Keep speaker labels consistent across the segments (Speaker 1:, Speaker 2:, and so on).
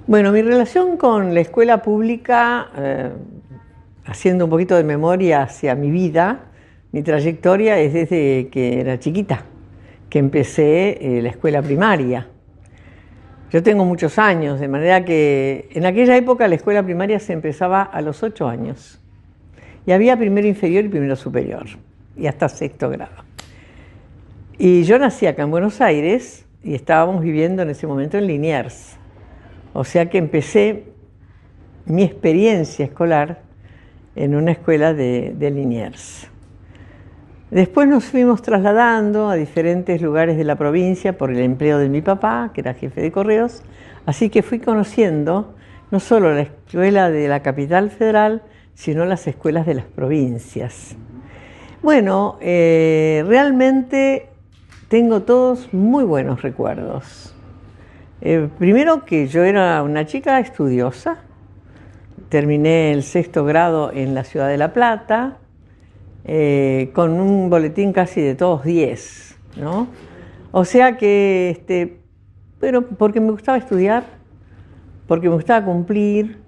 Speaker 1: Bueno, mi relación con la escuela pública, haciendo un poquito de memoria hacia mi vida, mi trayectoria es desde que era chiquita, que empecé la escuela primaria. Yo tengo muchos años, de manera que en aquella época la escuela primaria se empezaba a los 8 años. Y había primero inferior y primero superior, y hasta sexto grado. Y yo nací acá en Buenos Aires y estábamos viviendo en ese momento en Liniers. O sea que empecé mi experiencia escolar en una escuela de Liniers. Después nos fuimos trasladando a diferentes lugares de la provincia por el empleo de mi papá, que era jefe de correos. Así que fui conociendo no solo la escuela de la capital federal, sino las escuelas de las provincias. Bueno, realmente tengo todos muy buenos recuerdos. Primero que yo era una chica estudiosa, terminé el sexto grado en la ciudad de La Plata, con un boletín casi de todos 10, ¿no? O sea que, pero porque me gustaba estudiar, porque me gustaba cumplir,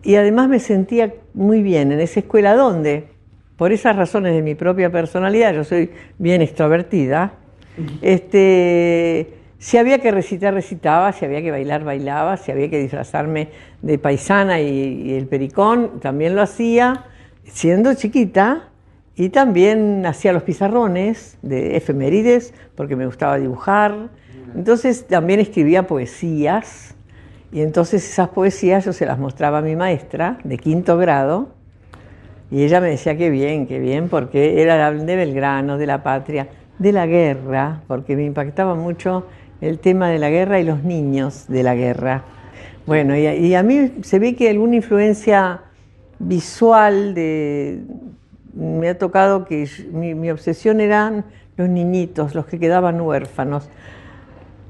Speaker 1: y además me sentía muy bien en esa escuela donde, por esas razones de mi propia personalidad, yo soy bien extrovertida, si había que recitar, recitaba, si había que bailar, bailaba, si había que disfrazarme de paisana y el pericón, también lo hacía, siendo chiquita, y también hacía los pizarrones de efemérides, porque me gustaba dibujar. Entonces también escribía poesías, y entonces esas poesías yo se las mostraba a mi maestra de quinto grado, y ella me decía qué bien, porque era de Belgrano, de la patria, de la guerra, porque me impactaba mucho el tema de la guerra y los niños de la guerra. Bueno, y a mí se ve que alguna influencia visual me ha tocado que mi obsesión eran los niñitos, los que quedaban huérfanos.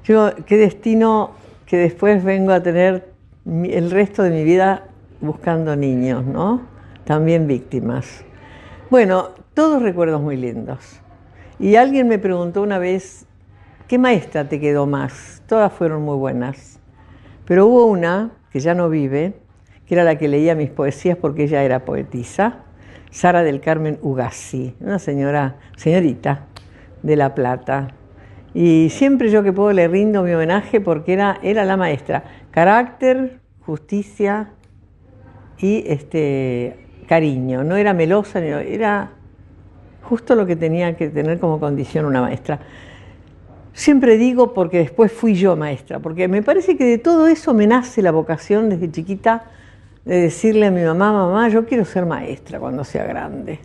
Speaker 1: Yo, qué destino que después vengo a tener el resto de mi vida buscando niños, ¿no? También víctimas. Bueno, todos recuerdos muy lindos. Y alguien me preguntó una vez, ¿qué maestra te quedó más? Todas fueron muy buenas. Pero hubo una, que ya no vive, que era la que leía mis poesías porque ella era poetisa, Sara del Carmen Ugasi, una señorita de La Plata. Y siempre yo que puedo le rindo mi homenaje porque era la maestra. Carácter, justicia y cariño. No era melosa, era justo lo que tenía que tener como condición una maestra. Siempre digo porque después fui yo maestra, porque me parece que de todo eso me nace la vocación desde chiquita de decirle a mi mamá, mamá, yo quiero ser maestra cuando sea grande.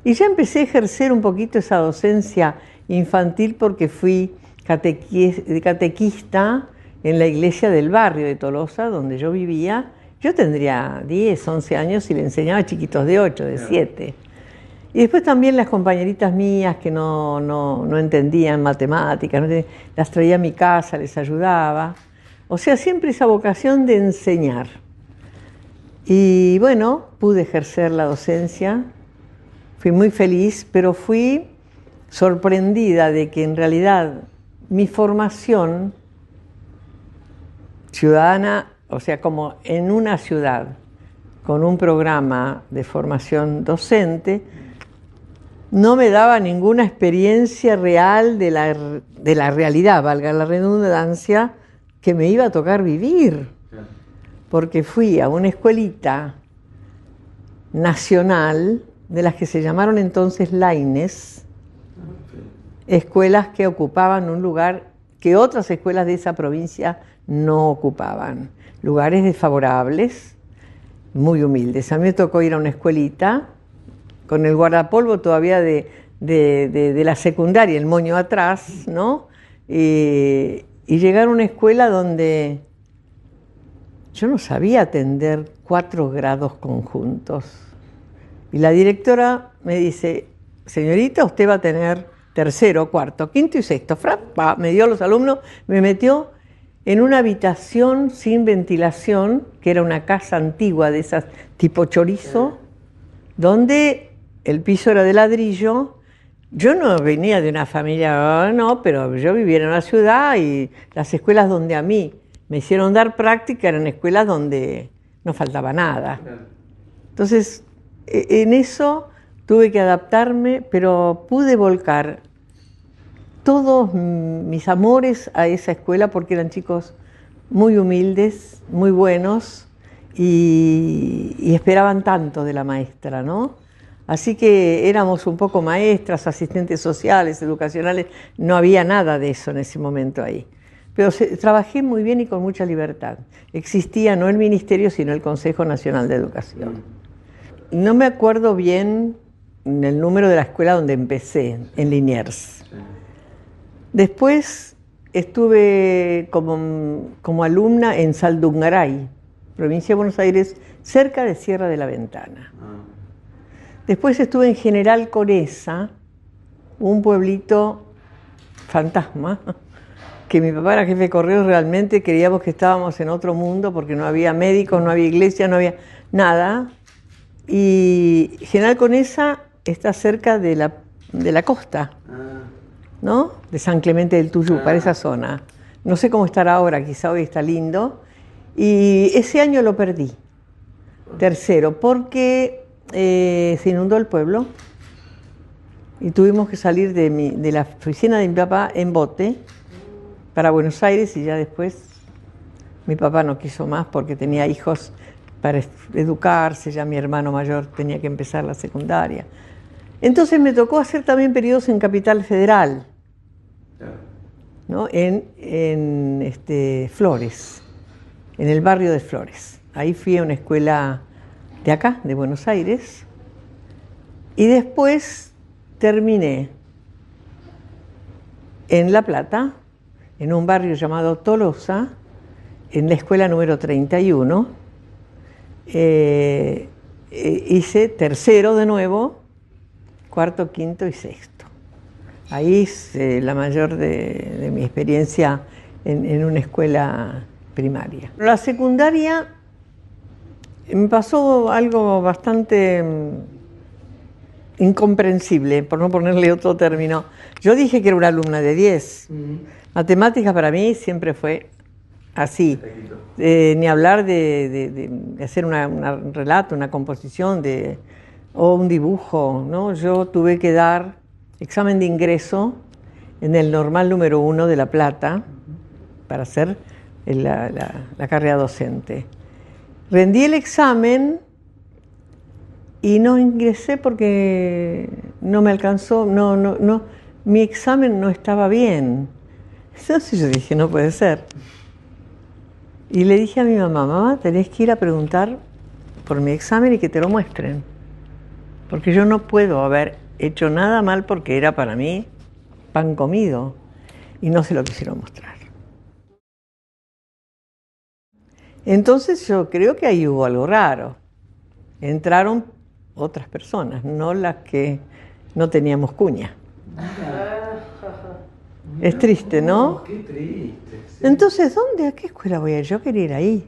Speaker 1: Y ya empecé a ejercer un poquito esa docencia infantil porque fui catequista en la iglesia del barrio de Tolosa, donde yo vivía. Yo tendría 10, 11 años y le enseñaba a chiquitos de 8, de 7. Y después también las compañeritas mías que no entendían matemáticas, las traía a mi casa, les ayudaba. O sea, siempre esa vocación de enseñar. Y bueno, pude ejercer la docencia, fui muy feliz, pero fui sorprendida de que en realidad mi formación ciudadana, o sea, como en una ciudad con un programa de formación docente, no me daba ninguna experiencia real de la realidad, valga la redundancia, que me iba a tocar vivir. Porque fui a una escuelita nacional, de las que se llamaron entonces Laines, escuelas que ocupaban un lugar que otras escuelas de esa provincia no ocupaban. Lugares desfavorables, muy humildes. A mí me tocó ir a una escuelita con el guardapolvo todavía de la secundaria, el moño atrás, ¿no? Y llegar a una escuela donde yo no sabía atender 4 grados conjuntos. Y la directora me dice, señorita, usted va a tener tercero, cuarto, quinto y sexto. Me dio a los alumnos, me metió en una habitación sin ventilación, que era una casa antigua de esas tipo chorizo, donde el piso era de ladrillo. Yo no venía de una familia, no, pero yo vivía en una ciudad y las escuelas donde a mí me hicieron dar práctica, eran escuelas donde no faltaba nada. Entonces, en eso tuve que adaptarme, pero pude volcar todos mis amores a esa escuela porque eran chicos muy humildes, muy buenos y esperaban tanto de la maestra, ¿no? Así que éramos un poco maestras, asistentes sociales, educacionales, no había nada de eso en ese momento ahí. Pero trabajé muy bien y con mucha libertad. Existía no el Ministerio, sino el Consejo Nacional de Educación. No me acuerdo bien el número de la escuela donde empecé, en Liniers. Después estuve como alumna en Saldungaray, provincia de Buenos Aires, cerca de Sierra de la Ventana. Después estuve en General Conesa, un pueblito fantasma, que mi papá era jefe de correos, realmente creíamos que estábamos en otro mundo porque no había médicos, no había iglesia, no había nada. Y General Conesa está cerca de la costa, ¿no? De San Clemente del Tuyú, para esa zona. No sé cómo estará ahora, quizá hoy está lindo. Y ese año lo perdí, tercero, porque se inundó el pueblo y tuvimos que salir de la oficina de mi papá en bote para Buenos Aires y ya después mi papá no quiso más porque tenía hijos para educarse, ya mi hermano mayor tenía que empezar la secundaria. Entonces me tocó hacer también periodos en Capital Federal, ¿no? En Flores, en el barrio de Flores. Ahí fui a una escuela de acá, de Buenos Aires, y después terminé en La Plata, en un barrio llamado Tolosa, en la escuela número 31. Hice tercero de nuevo, cuarto, quinto y sexto. Ahí hice la mayor de mi experiencia en una escuela primaria. La secundaria me pasó algo bastante incomprensible, por no ponerle otro término. Yo dije que era una alumna de 10. Matemáticas para mí siempre fue así. Ni hablar de hacer un relato, una composición o un dibujo, ¿no? Yo tuve que dar examen de ingreso en el normal número 1 de La Plata para hacer la carrera docente. Rendí el examen y no ingresé porque no me alcanzó, mi examen no estaba bien. Entonces yo dije, no puede ser. Y le dije a mi mamá, mamá, tenés que ir a preguntar por mi examen y que te lo muestren. Porque yo no puedo haber hecho nada mal porque era para mí pan comido. Y no se lo quisieron mostrar. Entonces yo creo que ahí hubo algo raro. Entraron otras personas, no las que no teníamos cuña. Es triste, ¿no?
Speaker 2: Qué triste. Sí.
Speaker 1: Entonces, ¿a qué escuela voy a ir? Yo quería ir ahí.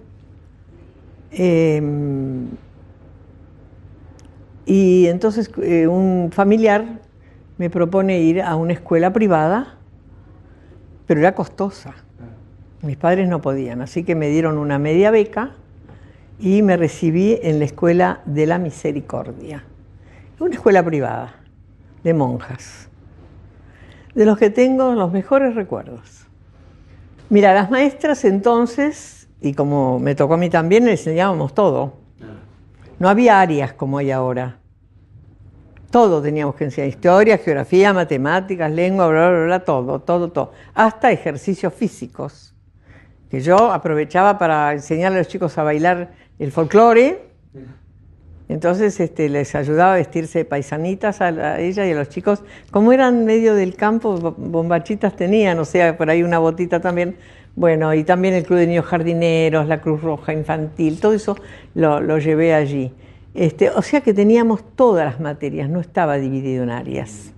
Speaker 1: Y entonces un familiar me propone ir a una escuela privada, pero era costosa. Mis padres no podían, así que me dieron una media beca y me recibí en la Escuela de la Misericordia, una escuela privada de monjas, de los que tengo los mejores recuerdos. Mira, las maestras entonces, y como me tocó a mí también, le enseñábamos todo. No había áreas como hay ahora. Todo teníamos que enseñar, historia, geografía, matemáticas, lengua, bla, bla, bla, todo. Hasta ejercicios físicos, que yo aprovechaba para enseñarle a los chicos a bailar el folclore. Entonces les ayudaba a vestirse de paisanitas a ella y a los chicos. Como eran medio del campo, bombachitas tenían, o sea, por ahí una botita también. Bueno, y también el Club de Niños Jardineros, la Cruz Roja Infantil, todo eso lo llevé allí. O sea que teníamos todas las materias, no estaba dividido en áreas.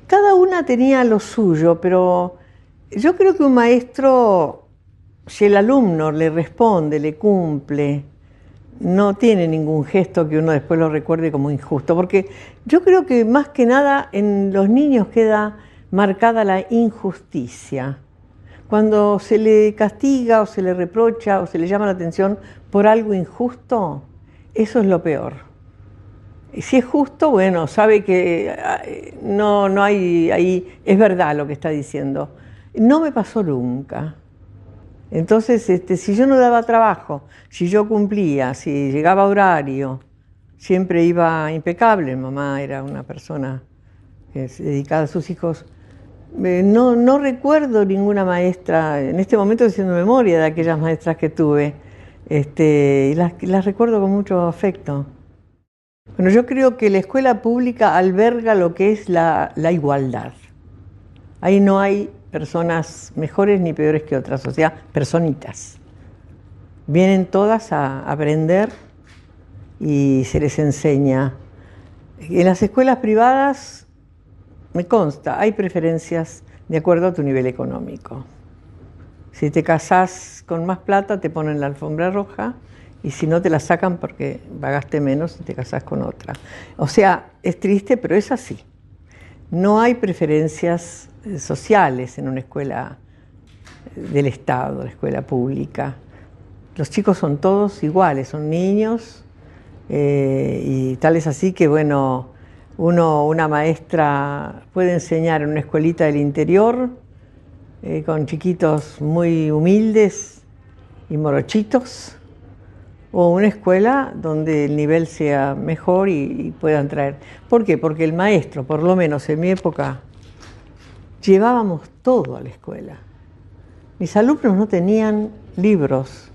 Speaker 1: Cada una tenía lo suyo, pero yo creo que un maestro, si el alumno le responde, le cumple, no tiene ningún gesto que uno después lo recuerde como injusto, porque yo creo que más que nada en los niños queda marcada la injusticia. cuando se le castiga o se le reprocha o se le llama la atención por algo injusto, eso es lo peor. Y si es justo, bueno, sabe que no hay ahí, es verdad lo que está diciendo. No me pasó nunca. Entonces, si yo no daba trabajo, si yo cumplía, si llegaba a horario, siempre iba impecable. Mamá era una persona dedicada a sus hijos. No recuerdo ninguna maestra, en este momento estoy haciendo memoria de aquellas maestras que tuve, y las recuerdo con mucho afecto. Bueno, yo creo que la escuela pública alberga lo que es la igualdad. Ahí no hay personas mejores ni peores que otras, o sea, personitas. Vienen todas a aprender y se les enseña. En las escuelas privadas, me consta, hay preferencias de acuerdo a tu nivel económico. Si te casás con más plata, te ponen la alfombra roja, y si no, te la sacan porque pagaste menos y te casás con otra. O sea, es triste, pero es así. No hay preferencias sociales en una escuela del Estado, la escuela pública. Los chicos son todos iguales, son niños, y tal es así que, bueno, una maestra puede enseñar en una escuelita del interior, con chiquitos muy humildes y morochitos, o una escuela donde el nivel sea mejor y puedan traer. ¿Por qué? Porque el maestro, por lo menos en mi época, llevábamos todo a la escuela. Mis alumnos no tenían libros,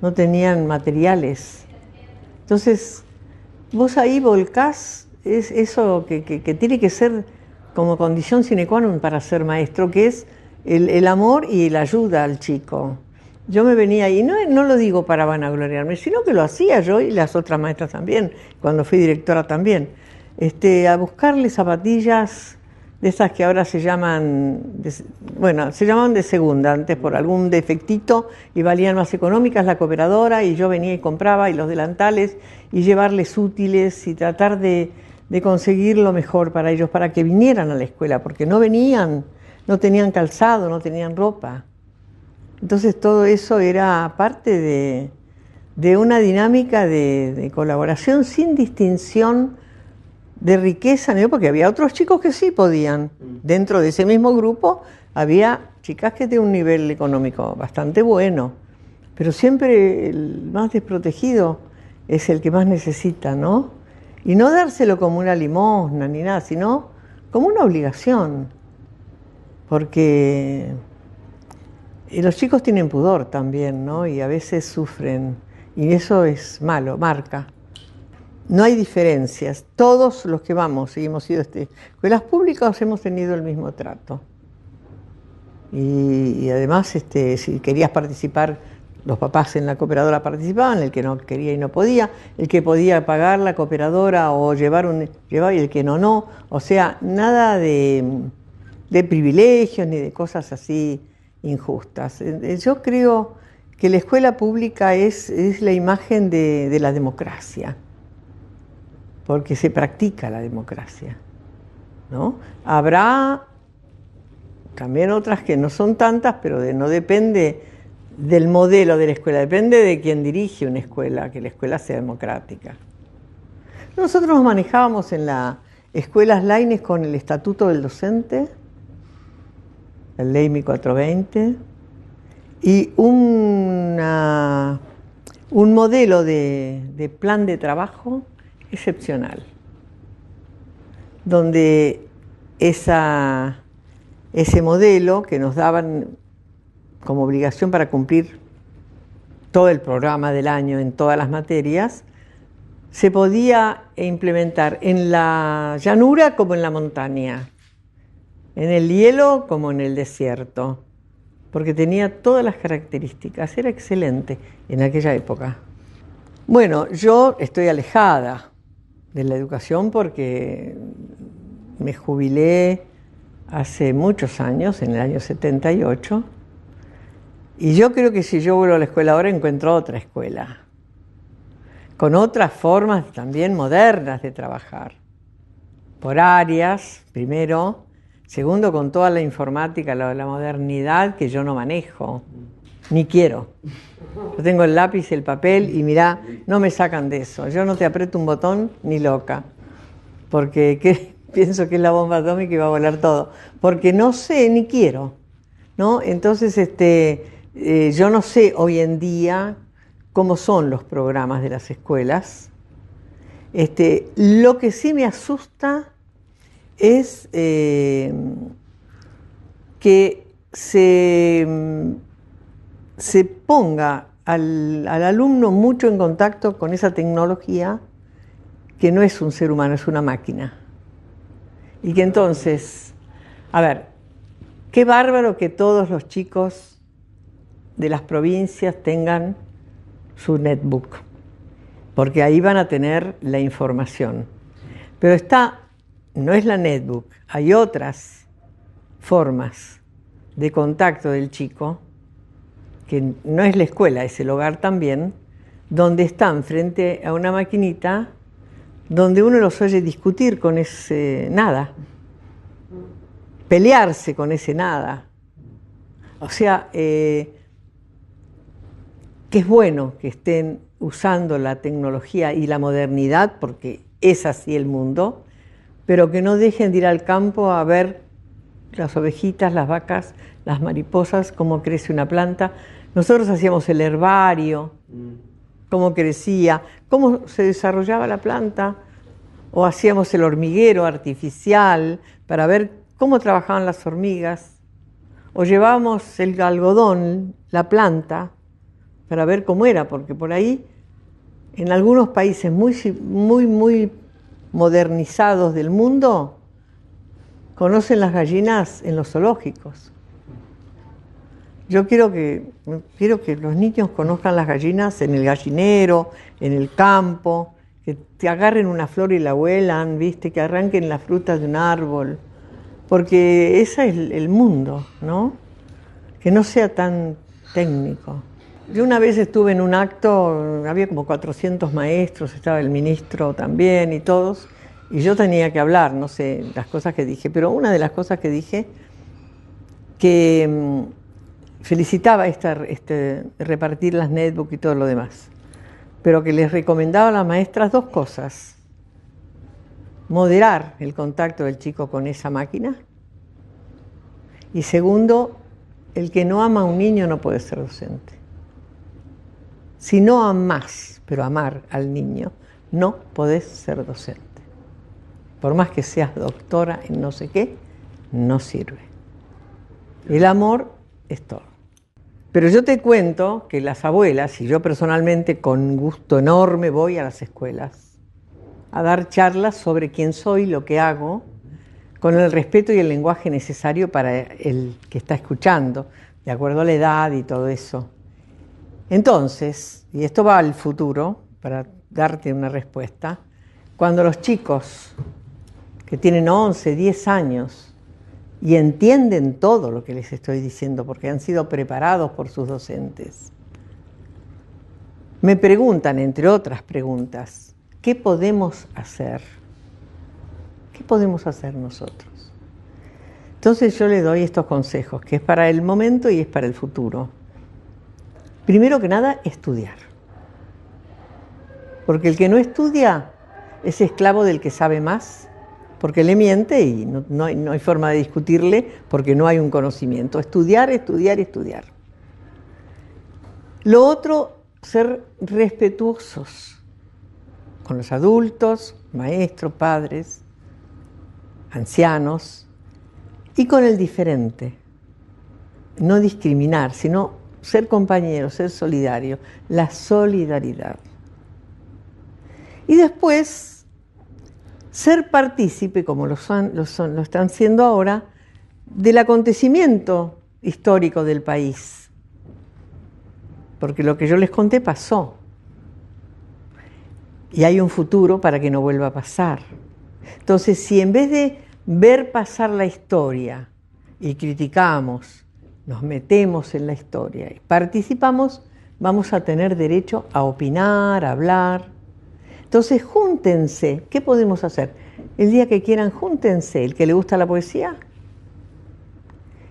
Speaker 1: no tenían materiales. Entonces, vos ahí volcás eso que tiene que ser como condición sine qua non para ser maestro, que es el amor y la ayuda al chico. Yo me venía ahí, no lo digo para vanagloriarme, sino que lo hacía yo y las otras maestras también, cuando fui directora también, a buscarle zapatillas de esas que ahora se llaman, se llamaban de segunda, antes por algún defectito, y valían más económicas, la cooperadora, y yo venía y compraba, y los delantales, y llevarles útiles, y tratar de conseguir lo mejor para ellos, para que vinieran a la escuela, porque no venían, no tenían calzado, no tenían ropa. Entonces todo eso era parte de una dinámica de colaboración sin distinción de riqueza, ¿no? Porque había otros chicos que sí podían. Dentro de ese mismo grupo había chicas que tenían un nivel económico bastante bueno, pero siempre el más desprotegido es el que más necesita, ¿no? Y no dárselo como una limosna ni nada, sino como una obligación, porque los chicos tienen pudor también, ¿no? Y a veces sufren, y eso es malo, marca. No hay diferencias. Todos los que vamos y hemos ido a escuelas públicas hemos tenido el mismo trato. Y además, si querías participar, los papás en la cooperadora participaban, el que no quería y no podía, el que podía pagar la cooperadora o llevaba y el que no. O sea, nada de privilegios ni de cosas así injustas. Yo creo que la escuela pública es la imagen de la democracia, porque se practica la democracia, ¿no? Habrá también otras que no son tantas, pero no depende del modelo de la escuela, depende de quien dirige una escuela, que la escuela sea democrática. Nosotros nos manejábamos en las escuelas Laínez con el Estatuto del Docente, la Ley 1420, y un modelo de plan de trabajo excepcional, donde ese modelo que nos daban como obligación para cumplir todo el programa del año en todas las materias, se podía implementar en la llanura como en la montaña, en el hielo como en el desierto, porque tenía todas las características, era excelente en aquella época. Bueno, yo estoy alejada de la educación porque me jubilé hace muchos años, en el año 78, y yo creo que si yo vuelvo a la escuela ahora encuentro otra escuela, con otras formas también modernas de trabajar, por áreas, primero, Segundo, con toda la informática, la modernidad que yo no manejo, ni quiero. Yo tengo el lápiz, el papel y mirá, no me sacan de eso. Yo no te aprieto un botón ni loca, porque pienso que es la bomba atómica y va a volar todo. Porque no sé ni quiero, ¿no? Entonces, yo no sé hoy en día cómo son los programas de las escuelas. Lo que sí me asusta es que se ponga al alumno mucho en contacto con esa tecnología que no es un ser humano, es una máquina. Y que entonces, a ver, qué bárbaro que todos los chicos de las provincias tengan su netbook, porque ahí van a tener la información. Pero no es la netbook, hay otras formas de contacto del chico, que no es la escuela, es el hogar también, donde están frente a una maquinita, donde uno los oye discutir con ese nada, pelearse con ese nada. O sea, que es bueno que estén usando la tecnología y la modernidad, porque es así el mundo, pero que no dejen de ir al campo a ver las ovejitas, las vacas, las mariposas, cómo crece una planta. Nosotros hacíamos el herbario, cómo crecía, cómo se desarrollaba la planta, o hacíamos el hormiguero artificial para ver cómo trabajaban las hormigas, o llevábamos el algodón, la planta, para ver cómo era, porque por ahí, en algunos países muy modernizados del mundo, conocen las gallinas en los zoológicos. Yo quiero que los niños conozcan las gallinas en el gallinero, en el campo, que te agarren una flor y la huelan, ¿viste? Que arranquen las frutas de un árbol, porque ese es el mundo, ¿no? Que no sea tan técnico. Yo una vez estuve en un acto, había como 400 maestros, estaba el ministro también y todos, y yo tenía que hablar, no sé, las cosas que dije, pero una de las cosas que dije, que felicitaba repartir las netbooks y todo lo demás, pero que les recomendaba a las maestras dos cosas: moderar el contacto del chico con esa máquina, y segundo, el que no ama a un niño no puede ser docente. Si no amás, pero amar al niño, no podés ser docente. Por más que seas doctora en no sé qué, no sirve. El amor es todo. Pero yo te cuento que las abuelas, y yo personalmente con gusto enorme voy a las escuelas a dar charlas sobre quién soy, lo que hago, con el respeto y el lenguaje necesario para el que está escuchando, de acuerdo a la edad y todo eso. Entonces, y esto va al futuro, para darte una respuesta, cuando los chicos que tienen 11, 10 años y entienden todo lo que les estoy diciendo porque han sido preparados por sus docentes, me preguntan, entre otras preguntas, ¿qué podemos hacer? ¿Qué podemos hacer nosotros? Entonces yo les doy estos consejos, que es para el momento y es para el futuro. Primero que nada, estudiar. Porque el que no estudia es esclavo del que sabe más, porque le miente y no hay forma de discutirle porque no hay un conocimiento. Estudiar, estudiar, estudiar. Lo otro, ser respetuosos con los adultos, maestros, padres, ancianos, y con el diferente. No discriminar, sino ser compañero, ser solidario, la solidaridad. Y después, ser partícipe, como lo están siendo ahora, del acontecimiento histórico del país. Porque lo que yo les conté pasó. Y hay un futuro para que no vuelva a pasar. Entonces, si en vez de ver pasar la historia y criticamos, nos metemos en la historia y participamos, vamos a tener derecho a opinar, a hablar. Entonces, júntense. ¿Qué podemos hacer? El día que quieran, júntense. El que le gusta la poesía,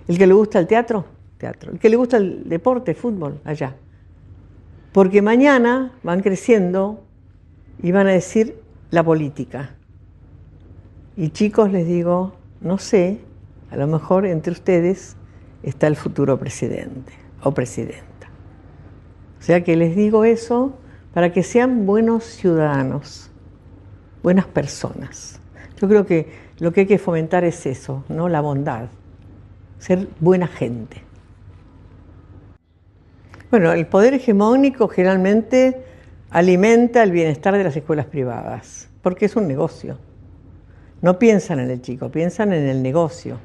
Speaker 1: El que le gusta el teatro, teatro. El que le gusta el deporte, fútbol, allá. Porque mañana van creciendo y van a decir la política. Y chicos, les digo, no sé, a lo mejor entre ustedes está el futuro presidente o presidenta. O sea que les digo eso para que sean buenos ciudadanos, buenas personas. Yo creo que lo que hay que fomentar es eso, ¿no? La bondad, ser buena gente. Bueno, el poder hegemónico generalmente alimenta el bienestar de las escuelas privadas, porque es un negocio. No piensan en el chico, piensan en el negocio,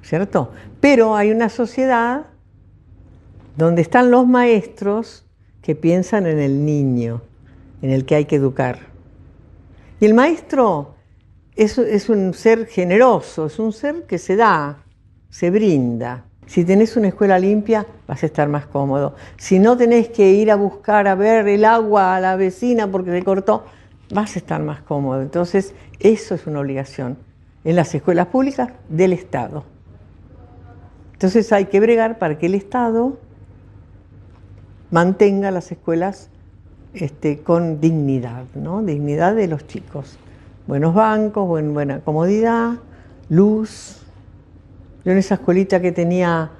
Speaker 1: ¿cierto? Pero hay una sociedad donde están los maestros que piensan en el niño, en el que hay que educar. Y el maestro es un ser generoso, es un ser que se da, se brinda. Si tenés una escuela limpia, vas a estar más cómodo. Si no tenés que ir a buscar, a ver el agua a la vecina porque se cortó, vas a estar más cómodo. Entonces, eso es una obligación en las escuelas públicas del Estado. Entonces hay que bregar para que el Estado mantenga las escuelas con dignidad, ¿no? Dignidad de los chicos. Buenos bancos, buena comodidad, luz. Yo en esa escuelita que tenía,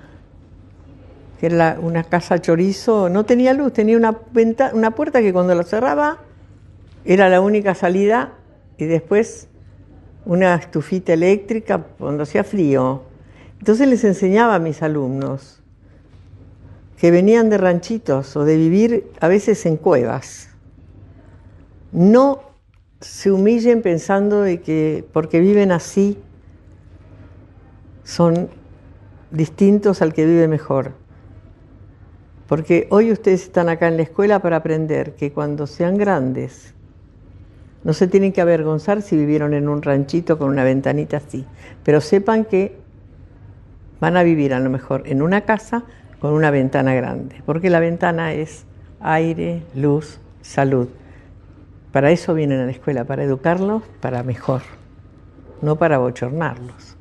Speaker 1: que era una casa chorizo, no tenía luz, tenía una puerta que cuando la cerraba era la única salida y después una estufita eléctrica cuando hacía frío. Entonces les enseñaba a mis alumnos que venían de ranchitos o de vivir a veces en cuevas. No se humillen pensando de que porque viven así son distintos al que vive mejor. Porque hoy ustedes están acá en la escuela para aprender que cuando sean grandes no se tienen que avergonzar si vivieron en un ranchito con una ventanita así, pero sepan que van a vivir a lo mejor en una casa con una ventana grande, porque la ventana es aire, luz, salud. Para eso vienen a la escuela, para educarlos, para mejor, no para bochornarlos.